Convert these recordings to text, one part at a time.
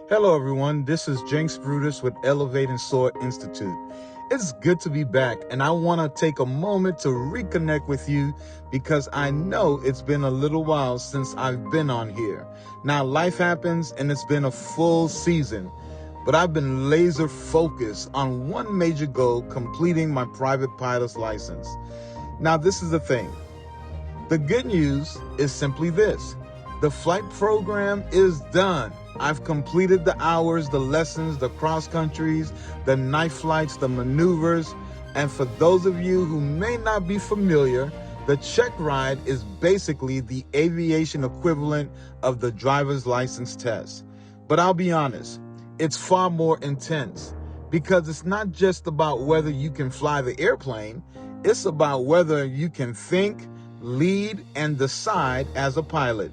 Hello everyone, this is Jenks Brutus with Elevate SOAR Institute. It's good to be back, and I want to take a moment to reconnect with you because I know it's been a little while since I've been on here. Now life happens and it's been a full season, but I've been laser focused on one major goal: completing my private pilot's license. Now this is the thing. The good news is simply this: the flight program is done. I've completed the hours, the lessons, the cross countries, the night flights, the maneuvers. And for those of you who may not be familiar, the checkride is basically the aviation equivalent of the driver's license test. But I'll be honest, it's far more intense because it's not just about whether you can fly the airplane, it's about whether you can think, lead, and decide as a pilot.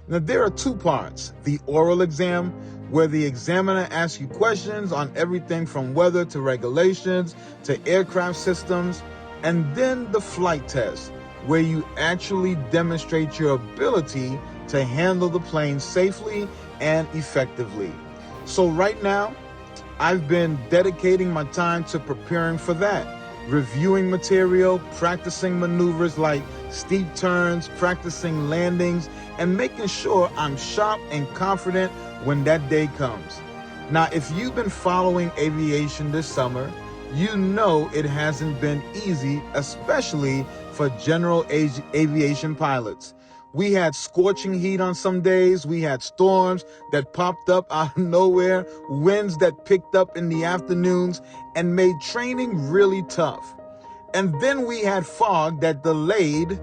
Now, there are two parts: the oral exam, where the examiner asks you questions on everything from weather to regulations to aircraft systems, and then the flight test, where you actually demonstrate your ability to handle the plane safely and effectively. So right now, I've been dedicating my time to preparing for that, reviewing material, practicing maneuvers like steep turns, practicing landings, and making sure I'm sharp and confident when that day comes. Now, if you've been following aviation this summer, you know it hasn't been easy, especially for general aviation pilots. We had scorching heat on some days. We had storms that popped up out of nowhere, winds that picked up in the afternoons and made training really tough. And then we had fog that delayed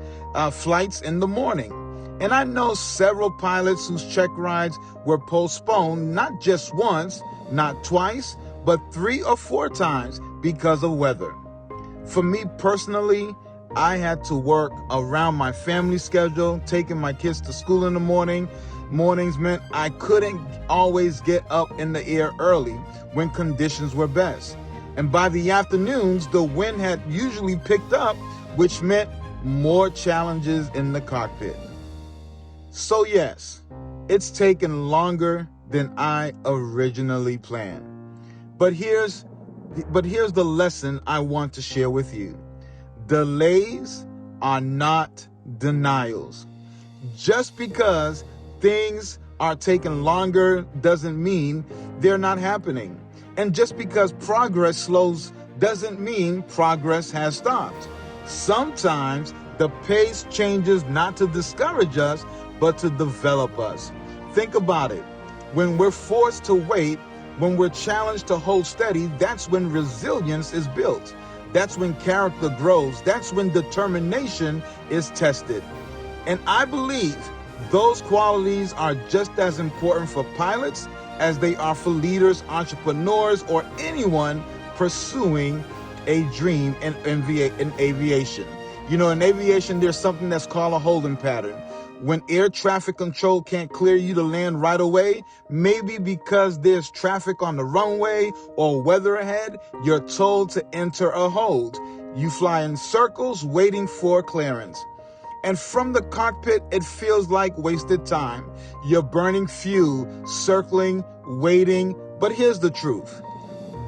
flights in the morning. And I know several pilots whose check rides were postponed, not just once, not twice, but 3 or 4 times because of weather. For me personally, I had to work around my family schedule. Taking my kids to school in the mornings meant I couldn't always get up in the air early when conditions were best. And by the afternoons, the wind had usually picked up, which meant more challenges in the cockpit. So yes, it's taken longer than I originally planned. But here's the lesson I want to share with you. Delays are not denials. Just because things are taking longer doesn't mean they're not happening. And just because progress slows doesn't mean progress has stopped. Sometimes the pace changes not to discourage us, but to develop us. Think about it. When we're forced to wait, when we're challenged to hold steady, that's when resilience is built. That's when character grows. That's when determination is tested. And I believe those qualities are just as important for pilots as they are for leaders, entrepreneurs, or anyone pursuing a dream in aviation. You know, in aviation, there's something that's called a holding pattern. When air traffic control can't clear you to land right away, maybe because there's traffic on the runway or weather ahead, you're told to enter a hold. You fly in circles waiting for clearance. And from the cockpit, it feels like wasted time. You're burning fuel, circling, waiting. But here's the truth.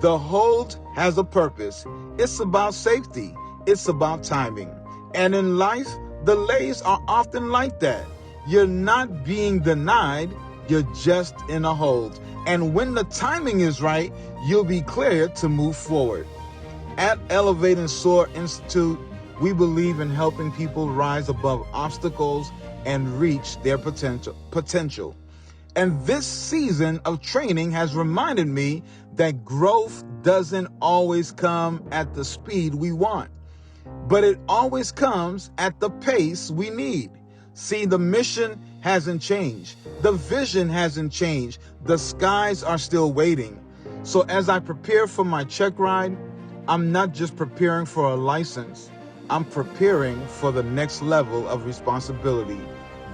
The hold has a purpose. It's about safety. It's about timing. And in life, delays are often like that. You're not being denied, you're just in a hold. And when the timing is right, you'll be cleared to move forward. At Elevate SOAR Institute, we believe in helping people rise above obstacles and reach their potential. And this season of training has reminded me that growth doesn't always come at the speed we want, but it always comes at the pace we need. See, the mission hasn't changed. The vision hasn't changed. The skies are still waiting. So as I prepare for my check ride, I'm not just preparing for a license. I'm preparing for the next level of responsibility,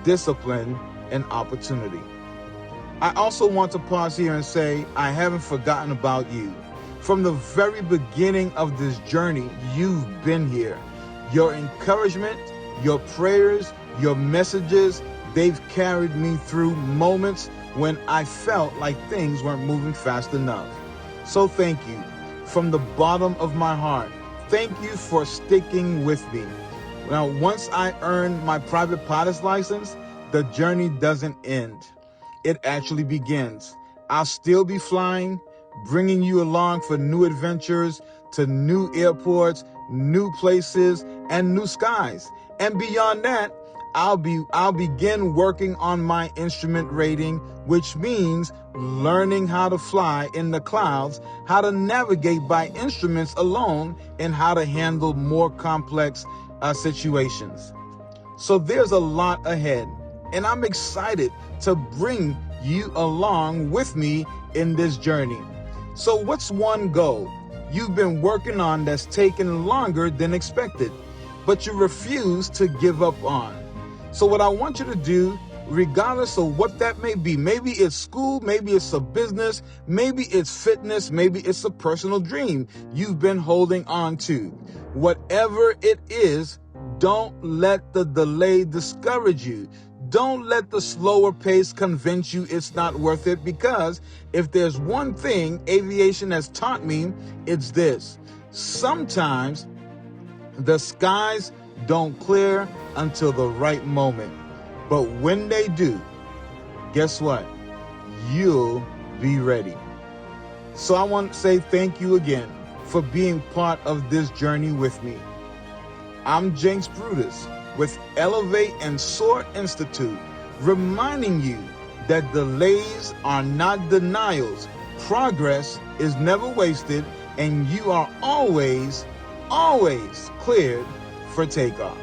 discipline, and opportunity. I also want to pause here and say, I haven't forgotten about you. From the very beginning of this journey, you've been here. Your encouragement, your prayers, your messages, they've carried me through moments when I felt like things weren't moving fast enough. So thank you from the bottom of my heart. Thank you for sticking with me. Now, once I earn my private pilot's license, the journey doesn't end. It actually begins. I'll still be flying, bringing you along for new adventures to new airports, new places, and new skies. And beyond that, I'll begin working on my instrument rating, which means learning how to fly in the clouds, how to navigate by instruments alone, and how to handle more complex situations. So there's a lot ahead, and I'm excited to bring you along with me in this journey. So what's one goal you've been working on that's taken longer than expected, but you refuse to give up on? So what I want you to do, regardless of what that may be, maybe it's school, maybe it's a business, maybe it's fitness, maybe it's a personal dream you've been holding on to. Whatever it is, don't let the delay discourage you. Don't let the slower pace convince you it's not worth it, because if there's one thing aviation has taught me, it's this. Sometimes the skies don't clear until the right moment. But when they do, guess what? You'll be ready. So I want to say thank you again for being part of this journey with me. I'm Jenks Brutus with Elevate SOAR Institute, reminding you that delays are not denials. Progress is never wasted, and you are always cleared for takeoff.